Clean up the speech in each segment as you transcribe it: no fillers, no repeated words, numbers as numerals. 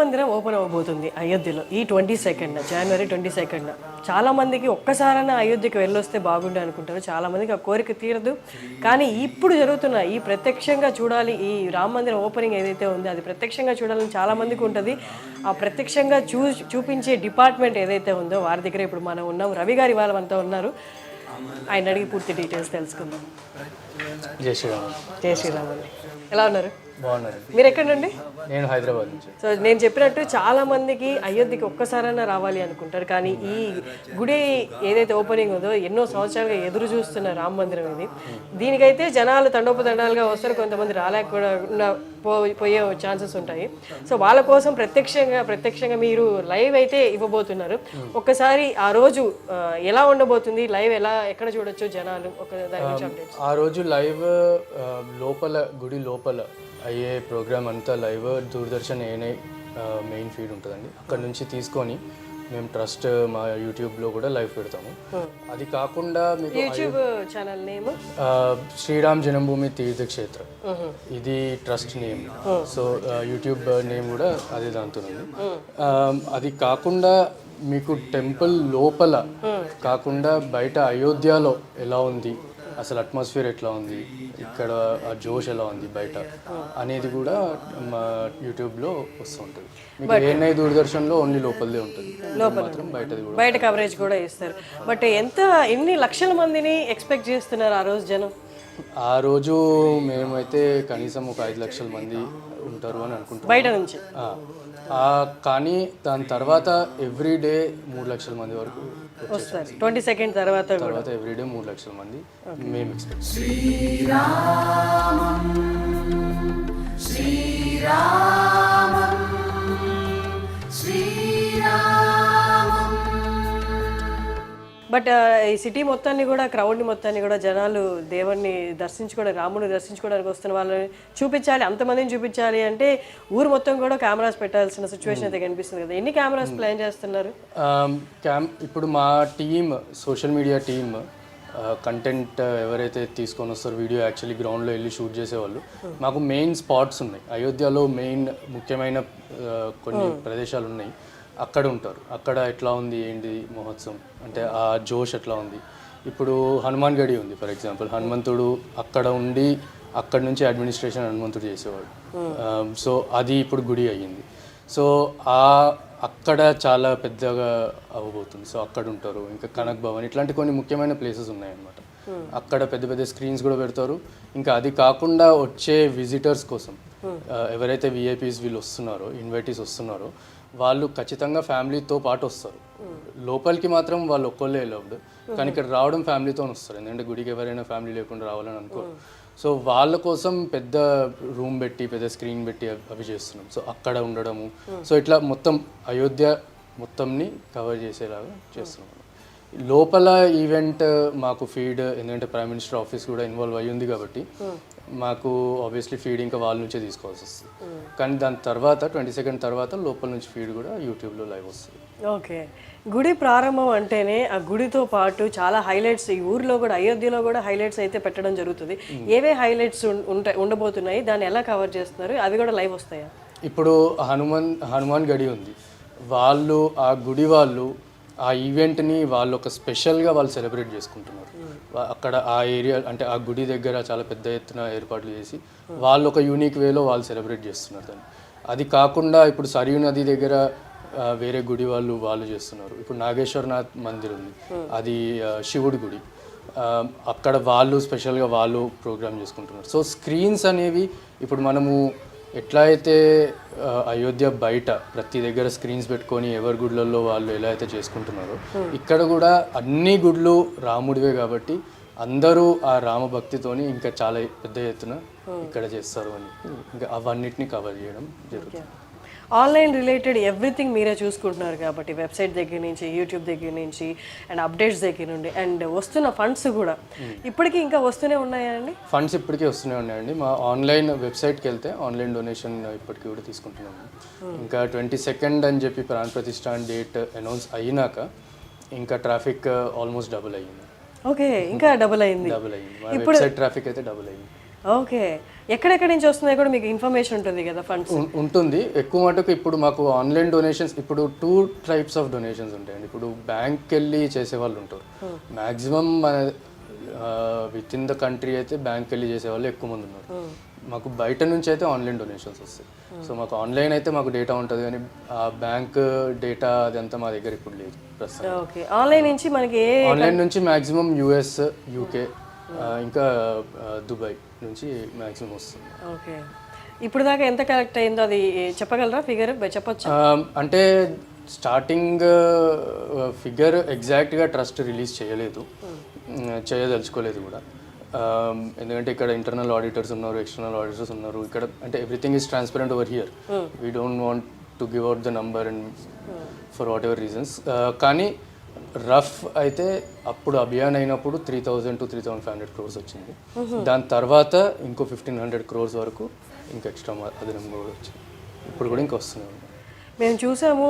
మందిరం ఓపెన్ అవ్వబోతుంది అయోధ్యలో ఈ 22nd జనవరి 22nd. చాలామందికి ఒక్కసారైనా అయోధ్యకి వెళ్ళొస్తే బాగుండే అనుకుంటారు, చాలామందికి ఆ కోరిక తీరదు. కానీ ఇప్పుడు జరుగుతున్న ఈ ప్రత్యక్షంగా చూడాలి, ఈ రామ మందిరం ఓపెనింగ్ ఏదైతే ఉందో అది ప్రత్యక్షంగా చూడాలని చాలామందికి ఉంటుంది. ఆ ప్రత్యక్షంగా చూపించే డిపార్ట్మెంట్ ఏదైతే ఉందో వారి దగ్గర ఇప్పుడు మనం ఉన్నాం. రవి గారి వాళ్ళంతా ఉన్నారు, ఆయన అడిగి పూర్తి డీటెయిల్స్ తెలుసుకుందాం. జై శ్రీరామ్. జై శ్రీరామ్ అండి, ఎలా ఉన్నారు? బాగున్నారు. మీరు ఎక్కడి నుండి? నేను హైదరాబాద్ నుంచి. సో నేను చెప్పినట్టు చాలా మందికి అయోధ్యకి ఒక్కసారైనా రావాలి అనుకుంటారు, కానీ ఈ గుడి ఏదైతే ఓపెనింగ్ ఉందో ఎన్నో సంవత్సరాలుగా ఎదురు చూస్తున్న రామ మందిరం ఇది. దీనికైతే జనాలు తండోపతండాలుగా వస్తారు, కొంతమంది రాలేకుండా పోయే ఛాన్సెస్ ఉంటాయి. సో వాళ్ళ కోసం ప్రత్యక్షంగా మీరు లైవ్ అయితే ఇవ్వబోతున్నారు. ఒక్కసారి ఆ రోజు ఎలా ఉండబోతుంది, లైవ్ ఎక్కడ చూడొచ్చు జనాలు, ఒక దాని గురించి అప్డేట్స్. ఆ రోజు లైవ్ లోపల గుడి లోపల అయ్యే ప్రోగ్రామ్ అంతా live Doordarshan ANI main feed ఉంటుందండి. అక్కడ నుంచి తీసుకొని మేము ట్రస్ట్ మా యూట్యూబ్లో కూడా లైవ్ పెడతాము. అది కాకుండా మీకు యూట్యూబ్ ఛానల్ నేమ్ శ్రీరామ్ జన్మభూమి తీర్థక్షేత్ర, ఇది trust name. So YouTube name కూడా అదే దాంతో ఉంది. అది కాకుండా మీకు టెంపుల్ లోపల కాకుండా బయట అయోధ్యలో ఎలా ఉంది, అసలు అట్మాస్ఫియర్ ఎట్లా ఉంది, ఇక్కడ ఆ జోష్ ఎలా ఉంది బయట అనేది కూడా మా యూట్యూబ్లో వస్తూ ఉంటుంది. మీకు ఏఎన్ఐ దూరదర్శన్లో ఓన్లీ లోపలదే ఉంటుంది, మాత్రం బయటది కూడా బయట కవరేజ్ కూడా ఇస్తారు. బట్ ఎన్ని లక్షల మందిని ఎక్స్పెక్ట్ చేస్తున్నారు ఆ రోజు జనం? ఆ రోజు మేమైతే కనీసం ఒక 5 లక్షల మంది ఉంటారు అని అనుకుంటాం బయట నుంచి. కానీ దాని తర్వాత ఎవ్రీ డే 3 లక్షల మంది వరకు వస్తారు. 22nd తర్వాత ఎవ్రీ డే 3 లక్షల మంది మేము ఎక్స్పెక్ట్. బట్ ఈ సిటీ మొత్తాన్ని కూడా, క్రౌడ్ని మొత్తాన్ని కూడా జనాలు దేవుణ్ణి దర్శించుకోవడానికి, రాముడిని దర్శించుకోవడానికి వస్తున్న వాళ్ళని చూపించాలి, అంతమందిని చూపించాలి అంటే ఊరు మొత్తం కూడా కెమెరాస్ పెట్టాల్సిన సిచ్యువేషన్ అయితే కనిపిస్తుంది కదా. ఎన్ని కెమెరాస్ ప్లాన్ చేస్తున్నారు? ఇప్పుడు మా team, social media team, content ఎవరైతే తీసుకొని వస్తారో, వీడియో యాక్చువల్లీ గ్రౌండ్లో వెళ్ళి షూట్ చేసేవాళ్ళు, మాకు మెయిన్ స్పాట్స్ ఉన్నాయి అయోధ్యలో. మెయిన్ ముఖ్యమైన కొన్ని ప్రదేశాలు ఉన్నాయి, అక్కడ ఉంటారు. అక్కడ ఎట్లా ఉంది ఏంటి మహోత్సవం అంటే ఆ జోష్ ఎట్లా ఉంది. ఇప్పుడు హనుమాన్ గడి ఉంది ఫర్ ఎగ్జాంపుల్, హనుమంతుడు అక్కడ ఉండి అక్కడ నుంచి అడ్మినిస్ట్రేషన్ హనుమంతుడు చేసేవాడు. సో అది ఇప్పుడు గుడి అయ్యింది. సో అక్కడ చాలా పెద్దగా అవ్వబోతుంది. సో అక్కడ ఉంటారు. ఇంకా కనక్ భవన్, ఇట్లాంటి కొన్ని ముఖ్యమైన ప్లేసెస్ ఉన్నాయన్నమాట. అక్కడ పెద్ద పెద్ద స్క్రీన్స్ కూడా పెడతారు. ఇంకా అది కాకుండా వచ్చే విజిటర్స్ కోసం ఎవరైతే విఐపీస్ వీళ్ళు వస్తున్నారో, ఇన్వైటీస్ వస్తున్నారో, వాళ్ళు ఖచ్చితంగా ఫ్యామిలీతో పాటు వస్తారు. లోపలికి మాత్రం వాళ్ళు ఒక్కళ్ళే అలౌడ్, కానీ ఇక్కడ రావడం ఫ్యామిలీతో వస్తారు. ఎందుకంటే గుడికి ఎవరైనా ఫ్యామిలీ లేకుండా రావాలని అనుకోరు. సో వాళ్ళ కోసం పెద్ద రూమ్ పెట్టి, పెద్ద స్క్రీన్ పెట్టి అవి చేస్తున్నాం. సో అక్కడ ఉండడము, సో ఇట్లా మొత్తం అయోధ్య మొత్తంని కవర్ చేసేలాగా చేస్తున్నాం. లోపల ఈవెంట్ మాకు ఫీడ్, ఎందుకంటే ప్రైమ్ మినిస్టర్ ఆఫీస్ కూడా ఇన్వాల్వ్ అయ్యి ఉంది కాబట్టి మాకు ఆబ్వియస్లీ ఫీడ్ ఇంకా వాళ్ళ నుంచే తీసుకోవాల్సి వస్తుంది. కానీ దాని తర్వాత 22nd తర్వాత లోపల నుంచి ఫీడ్ కూడా యూట్యూబ్లో లైవ్ వస్తుంది. ఓకే, గుడి ప్రారంభం అంటేనే ఆ గుడితో పాటు చాలా హైలైట్స్ ఈ ఊర్లో కూడా, అయోధ్యలో కూడా హైలైట్స్ అయితే పెట్టడం జరుగుతుంది. ఏవే హైలైట్స్ ఉండబోతున్నాయి, దాన్ని ఎలా కవర్ చేస్తున్నారు, అవి కూడా లైవ్ వస్తాయా? ఇప్పుడు హనుమాన్ గడి ఉంది, వాళ్ళు ఆ గుడి వాళ్ళు ఆ ఈవెంట్ని వాళ్ళు ఒక స్పెషల్గా వాళ్ళు సెలబ్రేట్ చేసుకుంటున్నారు. అక్కడ ఆ ఏరియా అంటే ఆ గుడి దగ్గర చాలా పెద్ద ఎత్తున ఏర్పాట్లు చేసి వాళ్ళు ఒక యూనిక్ వేలో వాళ్ళు సెలబ్రేట్ చేస్తున్నారు దాన్ని. అది కాకుండా ఇప్పుడు సరియు నది దగ్గర వేరే గుడి వాళ్ళు చేస్తున్నారు. ఇప్పుడు నాగేశ్వరనాథ్ మందిర్ ఉంది, అది శివుడి గుడి, అక్కడ వాళ్ళు స్పెషల్గా వాళ్ళు ప్రోగ్రామ్ చేసుకుంటున్నారు. సో స్క్రీన్స్ అనేవి ఇప్పుడు మనము ఎట్లా అయితే అయోధ్య బయట ప్రతి దగ్గర స్క్రీన్స్ పెట్టుకొని ఎవరి గుడ్లలో వాళ్ళు ఎలా అయితే చేసుకుంటున్నారో, ఇక్కడ కూడా అన్ని గుడ్లు రాముడివే కాబట్టి అందరూ ఆ రామభక్తితోని ఇంకా చాలా పెద్ద ఎత్తున ఇక్కడ చేస్తారు అని ఇంకా అవన్నిటిని కవర్ చేయడం జరుగుతుంది. ఆన్లైన్ రిలేటెడ్ ఎవ్రీథింగ్ మీరే చూసుకుంటున్నారు కాబట్టి, వెబ్సైట్ దగ్గర నుంచి, యూట్యూబ్ దగ్గర నుంచి, అండ్ అప్డేట్స్ దగ్గర నుండి, అండ్ వస్తున్న ఫండ్స్ కూడా ఇప్పటికీ ఇంకా వస్తూనే ఉన్నాయండి? ఫండ్స్ ఇప్పటికీ వస్తూనే ఉన్నాయండి. మా ఆన్లైన్ వెబ్సైట్కి వెళ్తే ఆన్లైన్ డొనేషన్ ఇప్పటికీ కూడా తీసుకుంటున్నాము. ఇంకా 22nd అని చెప్పి ప్రాణ ప్రతిష్ఠ డేట్ అనౌన్స్ అయినాక ఇంకా ట్రాఫిక్ ఆల్మోస్ట్ డబుల్ అయ్యింది. ఓకే, ఇంకా డబుల్ అయింది. వెబ్సైట్ ట్రాఫిక్ అయితే డబుల్ అయింది. ఓకే, ఎక్కడెక్కడి నుంచి వస్తున్నాయి కూడా మీకు ఇన్ఫర్మేషన్ ఉంటుంది కదా ఫండ్స్? ఉంటుంది. ఎక్కువ మటుకు ఇప్పుడు మాకు ఆన్లైన్ డొనేషన్స్, ఇప్పుడు 2 టైప్స్ ఆఫ్ డొనేషన్స్ ఉంటాయండి. ఇప్పుడు బ్యాంక్కి వెళ్ళి చేసేవాళ్ళు ఉంటారు. మ్యాక్సిమం మన విత్ ఇన్ ద కంట్రీ అయితే బ్యాంక్కి వెళ్ళి చేసేవాళ్ళు ఎక్కువ మంది ఉన్నారు. మాకు బయట నుంచి అయితే ఆన్లైన్ డొనేషన్స్ వస్తాయి. సో మాకు ఆన్లైన్ అయితే మాకు డేటా ఉంటుంది, కానీ ఆ బ్యాంక్ డేటా అదంతా మా దగ్గర ఇప్పుడు లేదు ప్రస్తుతం. ఓకే, ఆన్లైన్ నుంచి మనకి ఆన్లైన్ నుంచి మ్యాక్సిమం యుఎస్, యూకే, ఇంకా దుబాయ్ నుంచి మ్యాక్సిమం వస్తుంది. ఓకే, ఇప్పుడు దాకా ఎంత కలెక్ట్ అయిందో అది చెప్పగలరా? ఫిగర్ చెప్పొచ్చు అంటే స్టార్టింగ్ ఫిగర్ ఎగ్జాక్ట్గా ట్రస్ట్ రిలీజ్ చేయలేదు, చేయదలుచుకోలేదు కూడా. ఎందుకంటే ఇక్కడ ఇంటర్నల్ ఆడిటర్స్ ఉన్నారు, ఎక్స్టర్నల్ ఆడిటర్స్ ఉన్నారు. ఇక్కడ అంటే everything is transparent over here. We don't want to give out the number and for what ever reasons. కానీ రఫ్ అయితే అప్పుడు అభియాన్ అయినప్పుడు 3,000 to 3,500 crores వచ్చింది. దాని తర్వాత ఇంకో 1,500 crores వరకు ఇంకా ఎక్స్ట్రా అదనంగా కూడా వచ్చింది. ఇప్పుడు కూడా ఇంకా వస్తున్నాయి. మేము చూసాము,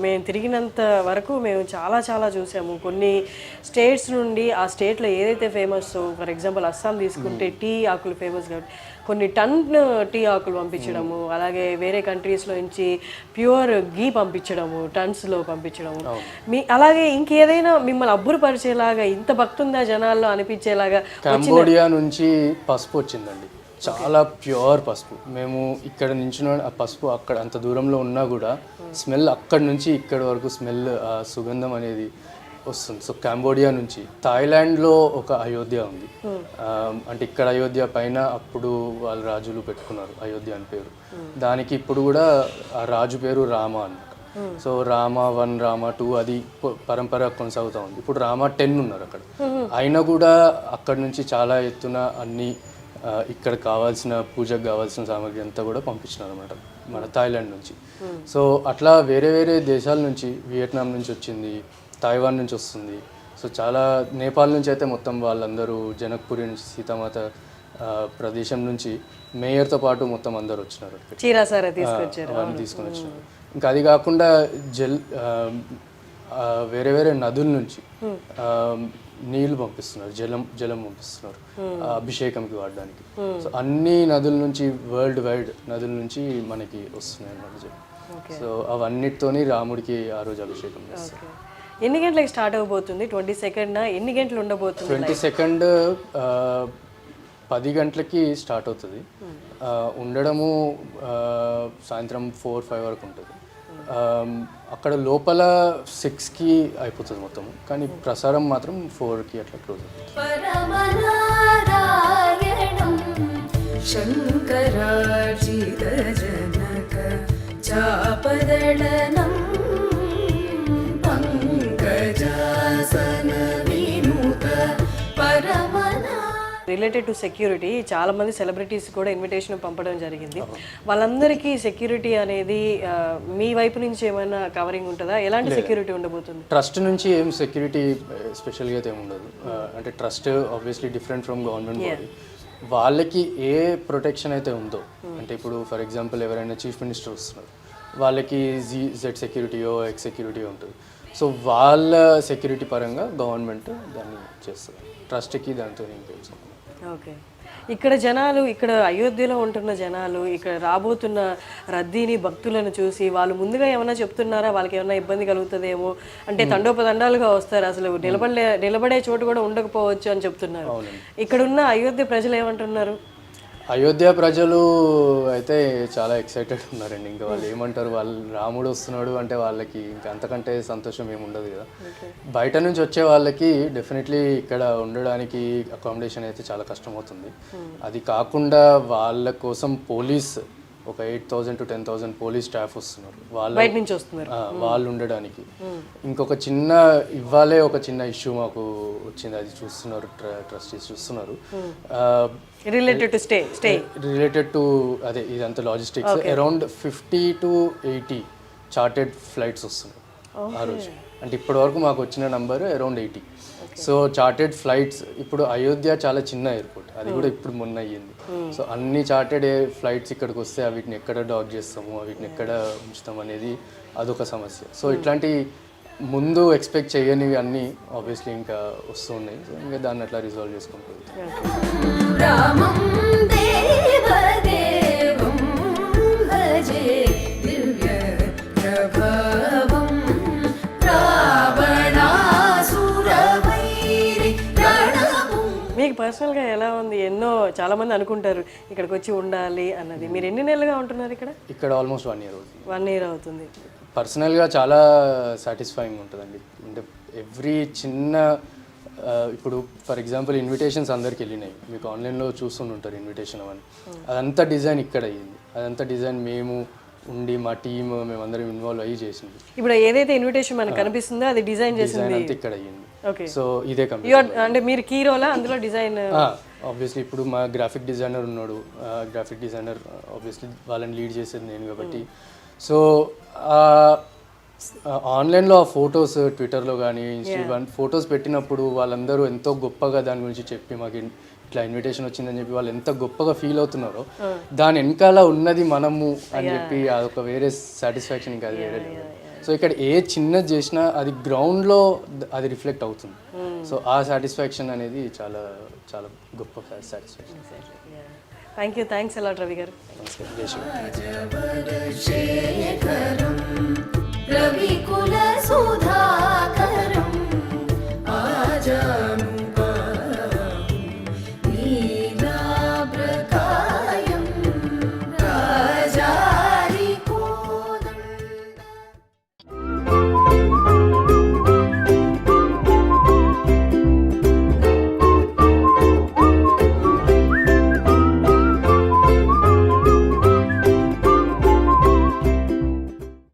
మేము తిరిగినంత వరకు మేము చాలా చాలా చూసాము. కొన్ని స్టేట్స్ నుండి ఆ స్టేట్లో ఏదైతే ఫేమస్, ఫర్ ఎగ్జాంపుల్ అస్సాం తీసుకుంటే టీ ఆకులు ఫేమస్ కాబట్టి కొన్ని టన్ టీ ఆకులు పంపించడము, అలాగే వేరే కంట్రీస్లో నుంచి ప్యూర్ గీ పంపించడము, టన్స్లో పంపించడము. అలాగే ఇంకేదైనా మిమ్మల్ని అబ్బురపరిచేలాగా, ఇంత భక్తి ఉందా జనాల్లో అనిపించేలాగా? కంబోడియా నుంచి పసుపు వచ్చిందండి, చాలా ప్యూర్ పసుపు. మేము ఇక్కడ నుంచి ఆ పసుపు అక్కడ అంత దూరంలో ఉన్నా కూడా స్మెల్ అక్కడ నుంచి ఇక్కడ వరకు స్మెల్, సుగంధం అనేది వస్తుంది. సో కంబోడియా నుంచి. థాయిలాండ్లో ఒక అయోధ్య ఉంది, అంటే ఇక్కడ అయోధ్య పైన అప్పుడు వాళ్ళ రాజులు పెట్టుకున్నారు అయోధ్య అని పేరు. దానికి ఇప్పుడు కూడా ఆ రాజు పేరు రామ అన్నమాట. సో రామ 1, రామ 2 అది పరంపర కొనసాగుతూ ఉంది. ఇప్పుడు రామ 10 ఉన్నారు అక్కడ. అయినా కూడా అక్కడ నుంచి చాలా ఎత్తున అన్ని ఇక్కడ కావాల్సిన పూజకు కావాల్సిన సామాగ్రి అంతా కూడా పంపించినారు అనమాట మన థాయిలాండ్ నుంచి. సో అట్లా వేరే వేరే దేశాల నుంచి, వియట్నాం నుంచి వచ్చింది, తైవాన్ నుంచి వస్తుంది. సో చాలా నేపాల్ నుంచి అయితే మొత్తం వాళ్ళందరూ జనక్పూరి నుంచి సీతామాత ప్రదేశం నుంచి మేయర్తో పాటు మొత్తం అందరు వచ్చినారు. అవన్నీ తీసుకొని వచ్చినారు. ఇంకా అది కాకుండా వేరే వేరే నదుల నుంచి నీళ్లు పంపిస్తున్నారు, జలం పంపిస్తున్నారు అభిషేకంకి వాడడానికి. సో అన్ని నదుల నుంచి, వరల్డ్ వైడ్ నదుల నుంచి మనకి వస్తున్నాయి అన్నమాట. సో అవన్నిటితోని రాముడికి ఆ రోజు అభిషేకం చేస్తారు. ఎన్ని గంటలకు స్టార్ట్ అవబోతుంది? 22nd ఎన్ని గంటలు ఉండబోతుంది? 22nd 10 గంటలకి స్టార్ట్ అవుతుంది. ఉండడము సాయంత్రం 4-5 వరకు ఉంటుంది. అక్కడ లోపల 6కి అయిపోతుంది మొత్తం, కానీ ప్రసారం మాత్రం 4కి అట్లా క్లోజ్ అవుతుంది. రిలేటెడ్ టు సెక్యూరిటీ, చాలా మంది సెలబ్రిటీస్ కూడా ఇన్విటేషన్ పంపడం జరిగింది. వాళ్ళందరికీ సెక్యూరిటీ అనేది మీ వైపు నుంచి ఏమైనా కవరింగ్ ఉంటుందా? ఎలాంటి సెక్యూరిటీ ఉండబోతుంది? ట్రస్ట్ నుంచి ఏం సెక్యూరిటీ స్పెషల్గా అయితే ఏమి ఉండదు. అంటే trust obviously different from government body. వాళ్ళకి ఏ ప్రొటెక్షన్ అయితే ఉందో, అంటే ఇప్పుడు ఫర్ ఎగ్జాంపుల్ ఎవరైనా చీఫ్ మినిస్టర్ వస్తున్నారు, వాళ్ళకి జెడ్ సెక్యూరిటీయో ఎక్స్ సెక్యూరిటీయో ఉంటుంది. సో వాళ్ళ సెక్యూరిటీ పరంగా గవర్నమెంట్ దాన్ని చేస్తుంది. ట్రస్ట్కి దాంతో ఇంకేం సంబంధం. ఓకే, ఇక్కడ జనాలు, ఇక్కడ అయోధ్యలో ఉంటున్న జనాలు ఇక్కడ రాబోతున్న రద్దీని, భక్తులను చూసి వాళ్ళు ముందుగా ఏమైనా చెప్తున్నారా? వాళ్ళకి ఏమైనా ఇబ్బంది కలుగుతుందేమో, అంటే తండోపతండాలుగా వస్తారు, అసలు నిలబడే చోటు కూడా ఉండకపోవచ్చు అని చెప్తున్నారు. ఇక్కడున్న అయోధ్య ప్రజలు ఏమంటున్నారు? అయోధ్య ప్రజలు అయితే చాలా ఎక్సైటెడ్ ఉన్నారండి. ఇంకా వాళ్ళు ఏమంటారు, వాళ్ళు రాముడు వస్తున్నాడు అంటే వాళ్ళకి ఇంకా అంతకంటే సంతోషం ఏమి ఉండదు కదా. బయట నుంచి వచ్చే వాళ్ళకి డెఫినెట్లీ ఇక్కడ ఉండడానికి అకామిడేషన్ అయితే చాలా కష్టమవుతుంది. అది కాకుండా వాళ్ళ కోసం పోలీస్ ఒక 8,000 to 10,000 పోలీస్ స్టాఫ్ వస్తున్నారు వాళ్ళు ఉండడానికి. ఇంకొక చిన్న ఇవ్వాలే ఒక చిన్న ఇష్యూ మాకు వచ్చింది, అది చూస్తున్నారు ట్రస్టీస్ చూస్తున్నారు. రిలేటెడ్ టు అదే ఇదంతా logistics. Around 50 to 80 chartered flights వస్తున్నాయి ఆ రోజు. అంటే ఇప్పటి వరకు మాకు వచ్చిన number around 80. So chartered flights, ఇప్పుడు అయోధ్య చాలా చిన్న ఎయిర్పోర్ట్, అది కూడా ఇప్పుడు మొన్న అయ్యింది. సో అన్ని చార్టెడ్ ఫ్లైట్స్ ఇక్కడికి వస్తే వీటిని ఎక్కడ డాక్ చేస్తాము, వీటిని ఎక్కడ ఉంచుతాం అనేది అదొక సమస్య. సో ఇట్లాంటి ముందు ఎక్స్పెక్ట్ చేయనివి అన్నీ ఆబ్వియస్లీ ఇంకా వస్తున్నాయి. సో ఇంకా దాన్ని అట్లా రిజాల్వ్ చేసుకుంటుంది. రామం దేవదేవం భజే దివ్య ప్రభవం రావణాసురవైరి రణము. మీకు పర్సనల్గా ఎలా ఉంది? చాలామంది అనుకుంటారు ఇక్కడికి వచ్చి ఉండాలి అన్నది. మీరు ఎన్ని నెలలుగా ఉంటున్నారు ఇక్కడ? ఇక్కడ ఆల్మోస్ట్ 1 year అవుతుంది. 1 year అవుతుంది. పర్సనల్గా చాలా సాటిస్ఫైయింగ్ ఉంటుందండి. అంటే ఎవ్రీ చిన్న ఇప్పుడు ఫర్ ఎగ్జాంపుల్ ఇన్విటేషన్స్ అందరికి వెళ్ళినాయి, మీకు ఆన్లైన్లో చూస్తుంటారు ఇన్విటేషన్ అవన్నీ. అదంతా డిజైన్ ఇక్కడ అయ్యింది. అదంతా డిజైన్ మేము ఉండి మా టీమ్ మేమందరం ఇన్వాల్వ్ అయ్యి చేసింది. ఇప్పుడు ఏదైతే ఇన్విటేషన్ మనకు కనిపిస్తుందో అది డిజైన్ చేసింది అంతా ఇక్కడ అయ్యింది. ఓకే. సో ఇదే కంపెనీ అంటే మీరు కీ రోలా అందులో డిజైన్? ఆబ్వియస్లీ ఇప్పుడు మా గ్రాఫిక్ డిజైనర్ ఉన్నాడు. గ్రాఫిక్ డిజైనర్ ఆబ్వియస్లీ వాళ్ళని లీడ్ చేసేది నేను కాబట్టి. సో ఆన్లైన్లో ఆ ఫొటోస్ ట్విట్టర్లో కానీ ఇన్స్టాగ్రామ్ ఫొటోస్ పెట్టినప్పుడు వాళ్ళందరూ ఎంతో గొప్పగా దాని గురించి చెప్పి మాకు ఇట్లా ఇన్విటేషన్ వచ్చిందని చెప్పి వాళ్ళు ఎంత గొప్పగా ఫీల్ అవుతున్నారో దాని వెనకాల ఉన్నది మనము అని చెప్పి అదొక వేరే సాటిస్ఫాక్షన్, ఇంకా అది వేరే. సో ఇక్కడ ఏ చిన్నది చేసినా అది గ్రౌండ్లో అది రిఫ్లెక్ట్ అవుతుంది. సో ఆ సాటిస్ఫాక్షన్ అనేది చాలా చాలా గొప్ప సాటిస్ఫాక్షన్. థ్యాంక్స్ అలాట్ రవి గారు. నమస్కారం. జై శ్రీ. రవికుల సుధ